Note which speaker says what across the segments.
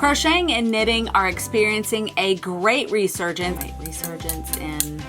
Speaker 1: Crocheting and knitting are experiencing a great resurgence in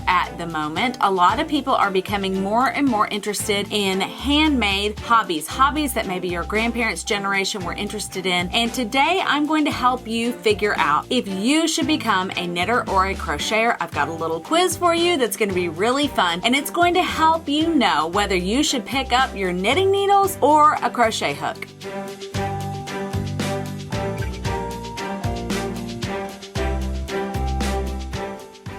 Speaker 1: at the moment. A lot of people are becoming more and more interested in handmade hobbies that maybe your grandparents' generation were interested in. And today I'm going to help you figure out if you should become a knitter or a crocheter. I've got a little quiz for you that's going to be really fun, and it's going to help you know whether you should pick up your knitting needles or a crochet hook.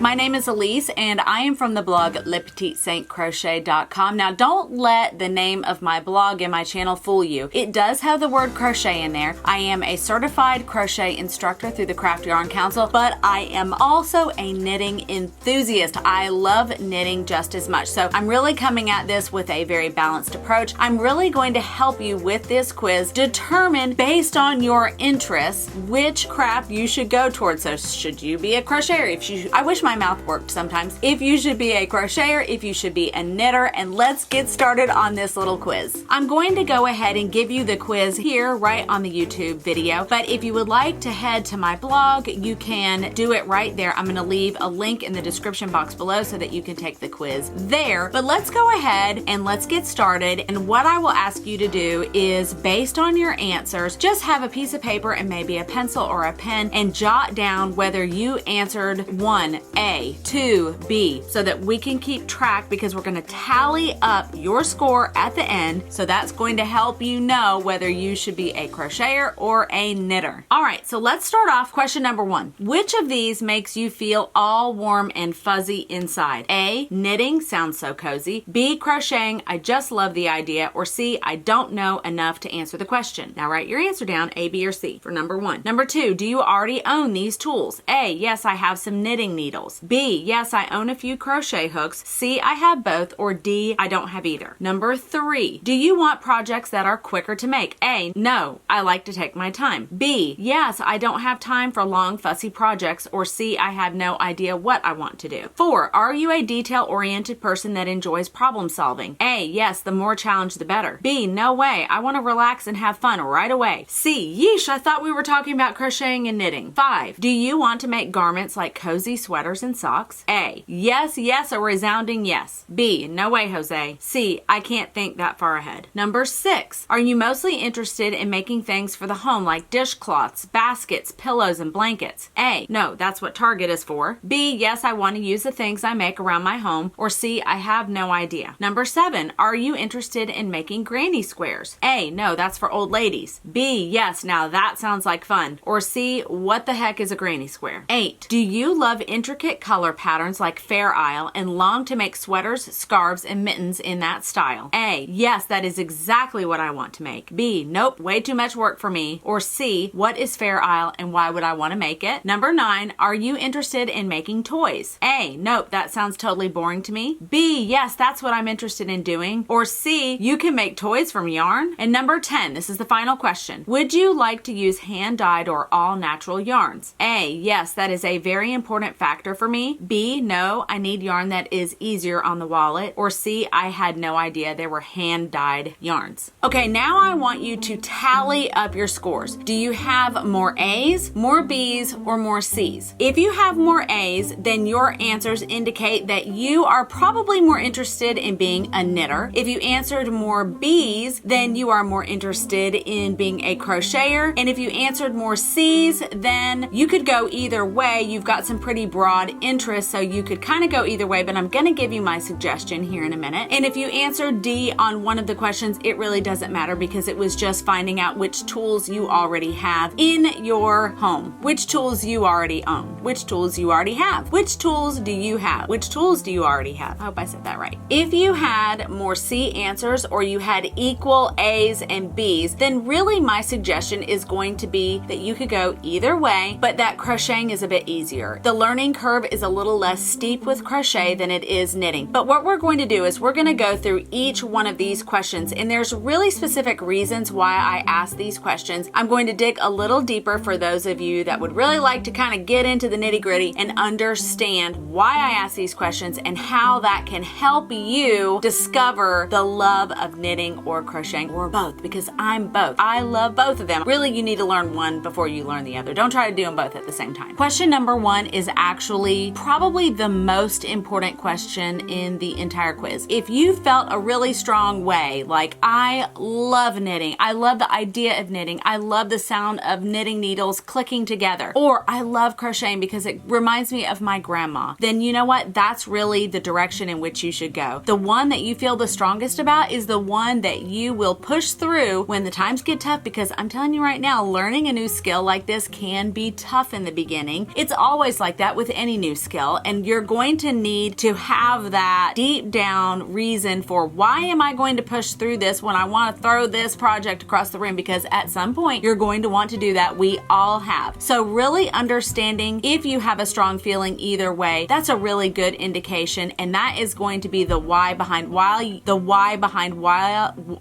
Speaker 1: My name is Elise, and I am from the blog LePetiteSaintCrochet.com. Now, don't let the name of my blog and my channel fool you. It does have the word crochet in there. I am a certified crochet instructor through the Craft Yarn Council, but I am also a knitting enthusiast. I love knitting just as much. So I'm really coming at this with a very balanced approach. I'm really going to help you with this quiz determine, based on your interests, which craft you should go towards. So should you be a crocheter? I wish my mouth worked sometimes. If you should be a crocheter, if you should be a knitter, and let's get started on this little quiz. I'm going to go ahead and give you the quiz here right on the YouTube video, but if you would like to head to my blog, you can do it right there. I'm going to leave a link in the description box below so that you can take the quiz there. But let's go ahead and let's get started. And what I will ask you to do is, based on your answers, just have a piece of paper and maybe a pencil or a pen and jot down whether you answered 1A, 2B, so that we can keep track, because we're going to tally up your score at the end. So that's going to help you know whether you should be a crocheter or a knitter. All right, so let's start off. Question number 1. Which of these makes you feel all warm and fuzzy inside? A, knitting, sounds so cozy. B, crocheting, I just love the idea. Or C, I don't know enough to answer the question. Now write your answer down, A, B, or C for number 1. Number 2, do you already own these tools? A, yes, I have some knitting needles. B, yes, I own a few crochet hooks. C, I have both. Or D, I don't have either. Number 3, do you want projects that are quicker to make? A, no, I like to take my time. B, yes, I don't have time for long fussy projects. Or C, I have no idea what I want to do. 4, are you a detail-oriented person that enjoys problem solving? A, yes, the more challenge the better. B, no way, I want to relax and have fun right away. C, yeesh, I thought we were talking about crocheting and knitting. 5, do you want to make garments like cozy sweaters and socks? A, yes, yes, a resounding yes. B, no way, Jose. C, I can't think that far ahead. Number 6, are you mostly interested in making things for the home like dishcloths, baskets, pillows, and blankets? A, no, that's what Target is for. B, yes, I want to use the things I make around my home. Or C, I have no idea. Number 7, are you interested in making granny squares? A, no, that's for old ladies. B, yes, now that sounds like fun. Or C, what the heck is a granny square? 8, do you love intricate color patterns like Fair Isle and long to make sweaters, scarves, and mittens in that style? A, yes, that is exactly what I want to make. B, nope, way too much work for me. Or C, what is Fair Isle and why would I want to make it? Number 9, are you interested in making toys? A, nope, that sounds totally boring to me. B, yes, that's what I'm interested in doing. Or C, you can make toys from yarn. And number 10, this is the final question. Would you like to use hand-dyed or all-natural yarns? A, yes, that is a very important factor for me. B, no, I need yarn that is easier on the wallet. Or C, I had no idea there were hand-dyed yarns. Okay, now I want you to tally up your scores. Do you have more A's, more B's, or more C's? If you have more A's, then your answers indicate that you are probably more interested in being a knitter. If you answered more B's, then you are more interested in being a crocheter. And if you answered more C's, then you could go either way. You've got some pretty broad interests, so you could kind of go either way, but I'm going to give you my suggestion here in a minute. And if you answered D on one of the questions, it really doesn't matter, because it was just finding out which tools you already have in your home, which tools you already own, which tools you already have, which tools do you have, which tools do you already have. I hope I said that right. If you had more C answers or you had equal A's and B's, then really my suggestion is going to be that you could go either way, but that crocheting is a bit easier. The learning curve curve is a little less steep with crochet than it is knitting. But what we're going to do is we're going to go through each one of these questions, and there's really specific reasons why I ask these questions. I'm going to dig a little deeper for those of you that would really like to kind of get into the nitty-gritty and understand why I ask these questions and how that can help you discover the love of knitting or crocheting or both, because I'm both. I love both of them. Really, you need to learn one before you learn the other. Don't try to do them both at the same time. Question number 1 is actually probably the most important question in the entire quiz. If you felt a really strong way, like I love knitting, I love the idea of knitting, I love the sound of knitting needles clicking together, or I love crocheting because it reminds me of my grandma, then you know what? That's really the direction in which you should go. The one that you feel the strongest about is the one that you will push through when the times get tough, because I'm telling you right now, learning a new skill like this can be tough in the beginning. It's always like that with any new skill, and you're going to need to have that deep down reason for why am I going to push through this when I want to throw this project across the room, because at some point you're going to want to do that. We all have. So really understanding if you have a strong feeling either way, that's a really good indication, and that is going to be the why behind why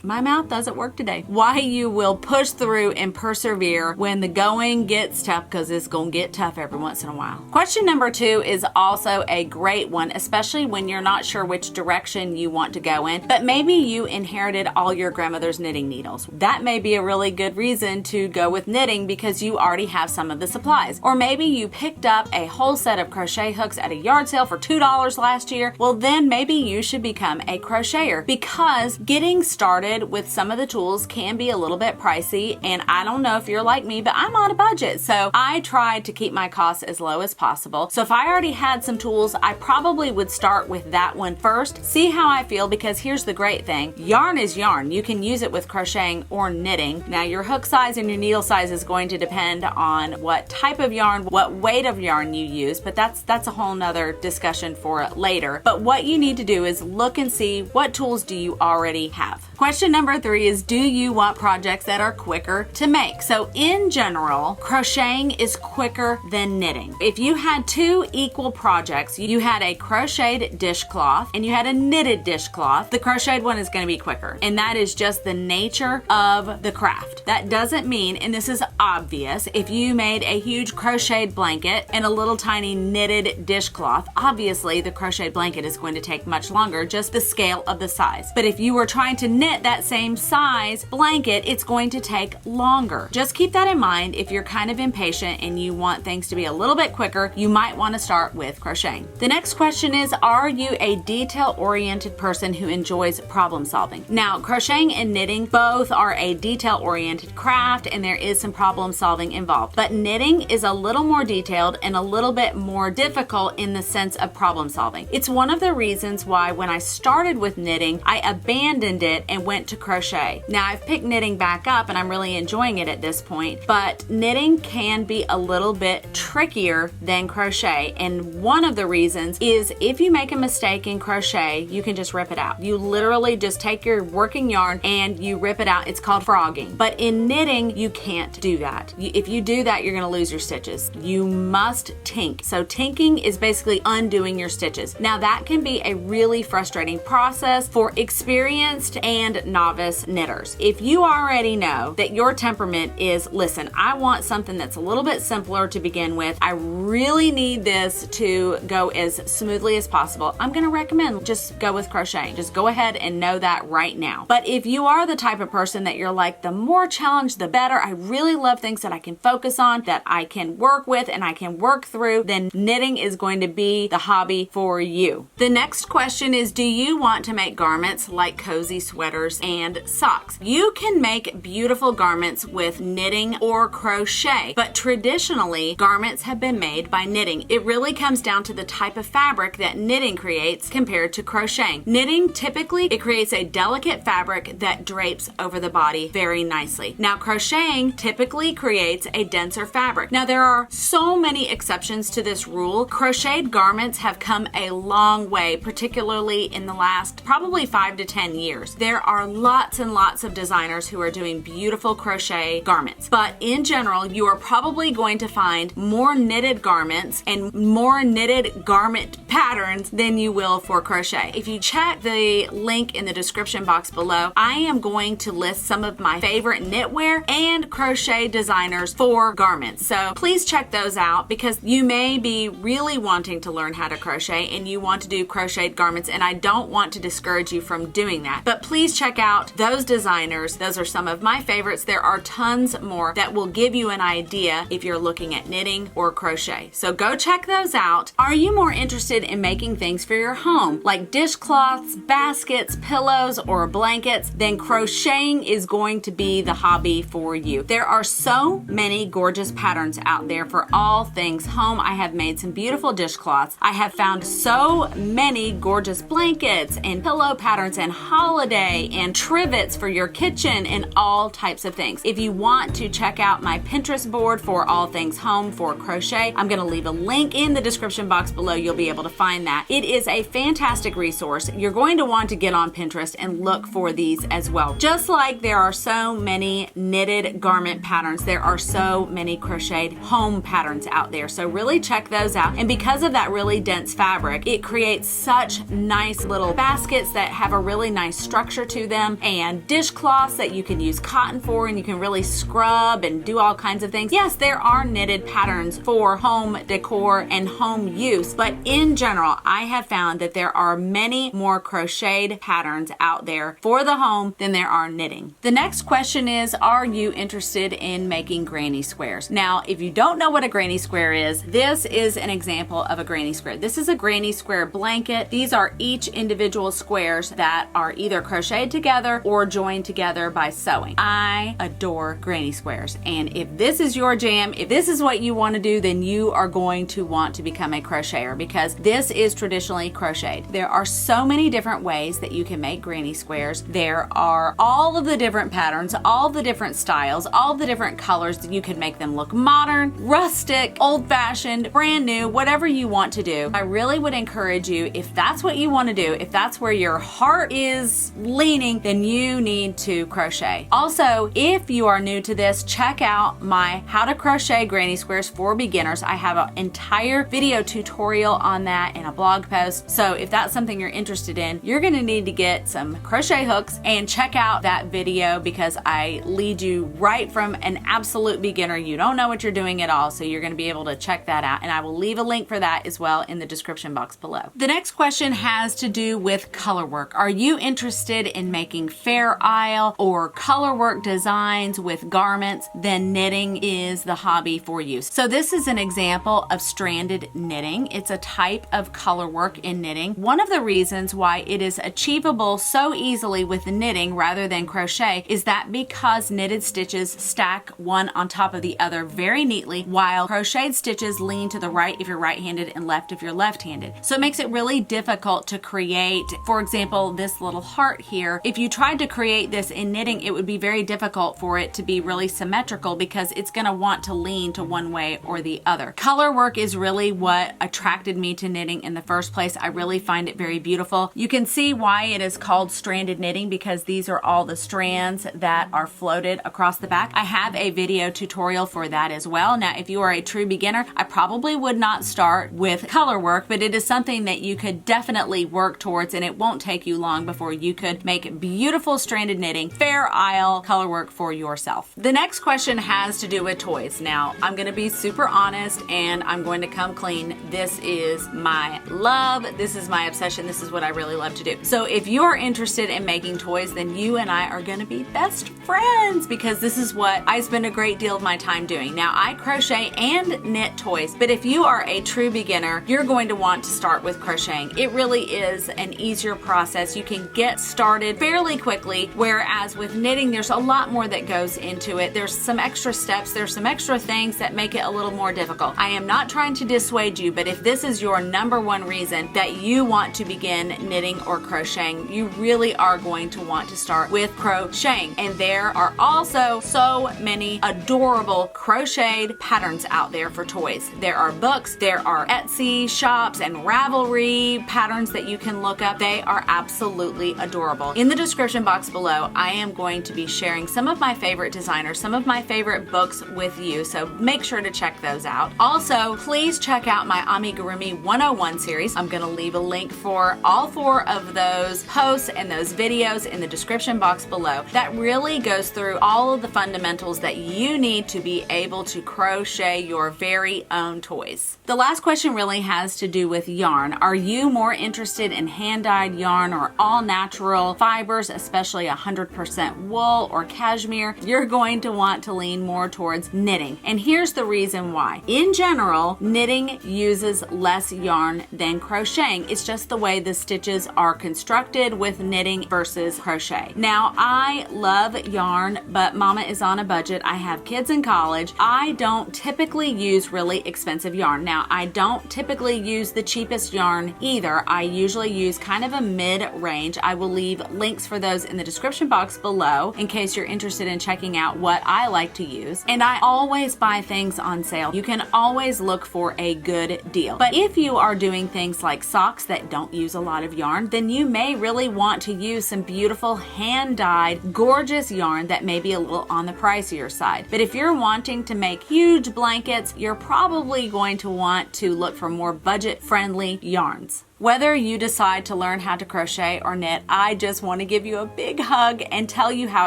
Speaker 1: my mouth doesn't work today. Why you will push through and persevere when the going gets tough, because it's going to get tough every once in a while. Question number 2 is also a great one, especially when you're not sure which direction you want to go in, but maybe you inherited all your grandmother's knitting needles. That may be a really good reason to go with knitting because you already have some of the supplies. Or maybe you picked up a whole set of crochet hooks at a yard sale for $2 last year. Well, then maybe you should become a crocheter, because getting started with some of the tools can be a little bit pricey, and I don't know if you're like me, but I'm on a budget, so I tried to keep my costs as low as possible. So if I already had some tools, I probably would start with that one first, see how I feel, because here's the great thing. Yarn is yarn. You can use it with crocheting or knitting. Now, your hook size and your needle size is going to depend on what type of yarn, what weight of yarn you use, but that's a whole nother discussion for later. But what you need to do is look and see what tools do you already have. Question number 3 is, do you want projects that are quicker to make? So in general, crocheting is quicker than knitting. If you had 2 equal projects, you had a crocheted dishcloth and you had a knitted dishcloth, the crocheted one is going to be quicker. And that is just the nature of the craft. That doesn't mean, and this is obvious, if you made a huge crocheted blanket and a little tiny knitted dishcloth, obviously the crocheted blanket is going to take much longer, just the scale of the size. But if you were trying to knit that same size blanket, it's going to take longer. Just keep that in mind. If you're kind of impatient and you want things to be a little bit quicker, you might want to start with crocheting. The next question is, are you a detail-oriented person who enjoys problem solving? Now, crocheting and knitting both are a detail-oriented craft, and there is some problem solving involved. But knitting is a little more detailed and a little bit more difficult in the sense of problem solving. It's one of the reasons why when I started with knitting, I abandoned it and went to crochet. Now, I've picked knitting back up and I'm really enjoying it at this point, but knitting can be a little bit trickier than crochet. And one of the reasons is if you make a mistake in crochet, you can just rip it out. You literally just take your working yarn and you rip it out. It's called frogging. But in knitting, you can't do that. If you do that, you're going to lose your stitches. You must tink. So tinking is basically undoing your stitches. Now, that can be a really frustrating process for experienced and novice knitters. If you already know that your temperament is, listen, I want something that's a little bit simpler to begin with. I really need this to go as smoothly as possible. I'm going to recommend just go with crocheting. Just go ahead and know that right now. But if you are the type of person that you're like, the more challenge, the better. I really love things that I can focus on, that I can work with and I can work through, then knitting is going to be the hobby for you. The next question is, do you want to make garments like cozy sweaters and socks? You can make beautiful garments with knitting or crochet, but traditionally garments have been made by knitting. It really comes down to the type of fabric that knitting creates compared to crocheting. Knitting, typically, it creates a delicate fabric that drapes over the body very nicely. Now, crocheting typically creates a denser fabric. Now, there are so many exceptions to this rule. Crocheted garments have come a long way, particularly in the last probably 5 to 10 years. There are lots and lots of designers who are doing beautiful crochet garments, but in general, you are probably going to find more knitted garments and more knitted garment patterns than you will for crochet. If you check the link in the description box below, I am going to list some of my favorite knitwear and crochet designers for garments. So please check those out because you may be really wanting to learn how to crochet and you want to do crocheted garments, and I don't want to discourage you from doing that. But please check out those designers. Those are some of my favorites. There are tons more that will give you an idea if you're looking at knitting or crochet. So go check those out. Are you more interested in making things for your home, like dishcloths, baskets, pillows, or blankets? Then crocheting is going to be the hobby for you. There are so many gorgeous patterns out there for all things home. I have made some beautiful dishcloths. I have found so many gorgeous blankets and pillow patterns and holiday and trivets for your kitchen and all types of things. If you want to check out my Pinterest board for all things home for crochet, I'm going to leave a link in the description box below. You'll be able to find that. It is a fantastic resource. You're going to want to get on Pinterest and look for these as well. Just like there are so many knitted garment patterns, there are so many crocheted home patterns out there. So really check those out. And because of that really dense fabric, it creates such nice little baskets that have a really nice structure to them, and dishcloths that you can use cotton for, and you can really scrub and do all kinds of things. Yes, there are knitted patterns for home decor and home use, but in general, I have found that there are many more crocheted patterns out there for the home than there are knitting. The next question is, are you interested in making granny squares? Now, if you don't know what a granny square is, this is an example of a granny square. This is a granny square blanket. These are each individual squares that are either crocheted together or joined together by sewing. I adore granny squares, and if this is your jam, if this is what you want to do, then you are going to want to become a crocheter because this is traditionally crocheted. There are so many different ways that you can make granny squares. There are all of the different patterns, all the different styles, all the different colors that you can make them look modern, rustic, old-fashioned, brand new, whatever you want to do. I really would encourage you, if that's what you want to do, if that's where your heart is leaning, then you need to crochet. Also, if you are new to this, check out my How to Crochet Granny Squares for Beginners. I have an entire video tutorial on that in a blog post. So if that's something you're interested in, you're going to need to get some crochet hooks and check out that video because I lead you right from an absolute beginner. You don't know what you're doing at all, so you're going to be able to check that out, and I will leave a link for that as well in the description box below. The next question has to do with color work. Are you interested in making fair isle or color work designs with garments? Then knitting is the hobby for you. So this is an example of stranded knitting. It's a type of color work in knitting. One of the reasons why it is achievable so easily with knitting rather than crochet is that because knitted stitches stack one on top of the other very neatly, while crocheted stitches lean to the right if you're right-handed and left if you're left-handed. So it makes it really difficult to create, for example, this little heart here. If you tried to create this in knitting, it would be very difficult for it to be really symmetrical because it's going to want to lean to one way or the other. Color work is really what attracted me to knitting in the first place. I really find it very beautiful. You can see why it is called stranded knitting because these are all the strands that are floated across the back. I have a video tutorial for that as well. Now, if you are a true beginner, I probably would not start with color work, but it is something that you could definitely work towards, and it won't take you long before you could make beautiful stranded knitting, fair isle color work for yourself. The next question has to do with toys. Now, I'm going to be super honest and I'm going to come clean. This is my love. This is my obsession. This is what I really love to do. So if you are interested in making toys, then you and I are going to be best friends because this is what I spend a great deal of my time doing. Now, I crochet and knit toys, but if you are a true beginner, you're going to want to start with crocheting. It really is an easier process. You can get started fairly quickly, whereas with knitting, there's a lot more that goes into it. There's some extra steps. There's some extra things that make it a little more difficult. I am not trying to dissuade you, but if this is your number one reason that you want to begin knitting or crocheting, you really are going to want to start with crocheting. And there are also so many adorable crocheted patterns out there for toys. There are books, there are Etsy shops and Ravelry patterns that you can look up. They are absolutely adorable. in the description box below, I am going to be sharing some of my favorite designers, some of my favorite books with you, so make sure to check those out. Also, please check out my Amigurumi 101 series. I'm going to leave a link for all 4 of those posts and those videos in the description box below. That really goes through all of the fundamentals that you need to be able to crochet your very own toys. The last question really has to do with yarn. Are you more interested in hand-dyed yarn or all natural fibers, especially 100% wool or cashmere? You're going to want to lean more towards knitting. And here's the reason why. In general, knitting uses less yarn than crocheting. It's just the way the stitches are constructed with knitting versus crochet. Now, I love yarn, but mama is on a budget. I have kids in college. I don't typically use really expensive yarn. Now, I don't typically use the cheapest yarn either. I usually use kind of a mid-range. I will leave links for those in the description box below in case you're interested in checking out what I like to use. And I always buy things on sale. You can always look for a good deal. But if you are doing things like socks that don't use a lot of yarn, then you may really want to use some beautiful hand-dyed, gorgeous yarn that may be a little on the pricier side. But if you're wanting to make huge blankets, you're probably going to want to look for more budget-friendly yarns. Whether you decide to learn how to crochet or knit, I just want to give you a big hug and tell you how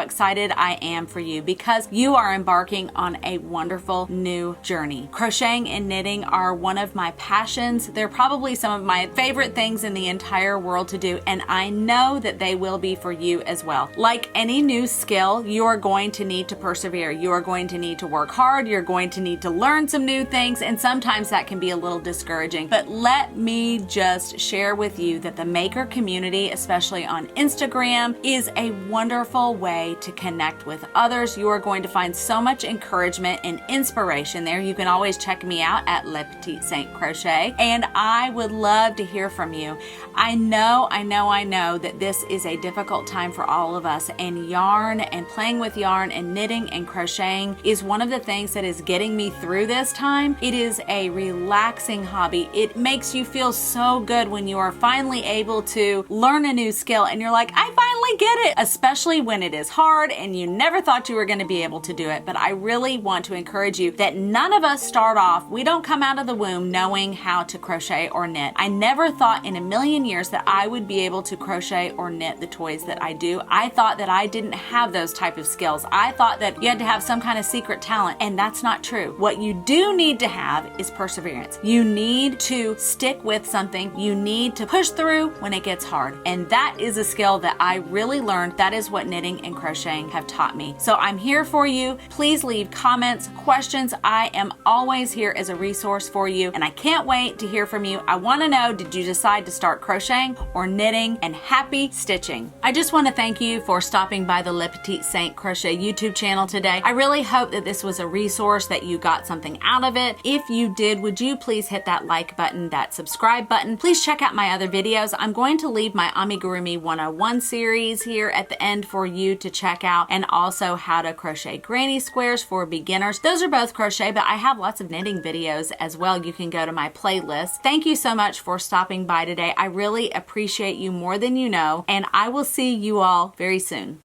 Speaker 1: excited I am for you because you are embarking on a wonderful new journey. Crocheting and knitting are one of my passions. They're probably some of my favorite things in the entire world to do, and I know that they will be for you as well. Like any new skill, you are going to need to persevere. You are going to need to work hard. You're going to need to learn some new things, and sometimes that can be a little discouraging. But let me just share with you that the maker community, especially on Instagram, is a wonderful way to connect with others. You are going to find so much encouragement and inspiration there. You can always check me out at Le Petit Saint Crochet, and I would love to hear from you. I know that this is a difficult time for all of us, and yarn and playing with yarn and knitting and crocheting is one of the things that is getting me through this time. It is a relaxing hobby. It makes you feel so good when you are finally able to learn a new skill and you're like, I finally get it, especially when it is hard and you never thought you were going to be able to do it. But I really want to encourage you that none of us start off, we don't come out of the womb knowing how to crochet or knit. I never thought in a million years that I would be able to crochet or knit the toys that I do. I thought that I didn't have those type of skills. I thought that you had to have some kind of secret talent, and that's not true. What you do need to have is perseverance. You need to stick with something. You need to push through when it gets hard. And that is a skill that I really learned. That is what knitting and crocheting have taught me. So I'm here for you. Please leave comments, questions. I am always here as a resource for you, and I can't wait to hear from you. I want to know, did you decide to start crocheting or knitting? And happy stitching. I just want to thank you for stopping by the Le Petit Saint Crochet YouTube channel today. I really hope that this was a resource, that you got something out of it. If you did, would you please hit that like button, that subscribe button. Please check out my other videos. I'm going to leave my Amigurumi 101 series here at the end for you to check out, and also how to crochet granny squares for beginners. Those are both crochet, but I have lots of knitting videos as well. You can go to my playlist. Thank you so much for stopping by today. I really appreciate you more than you know, and I will see you all very soon.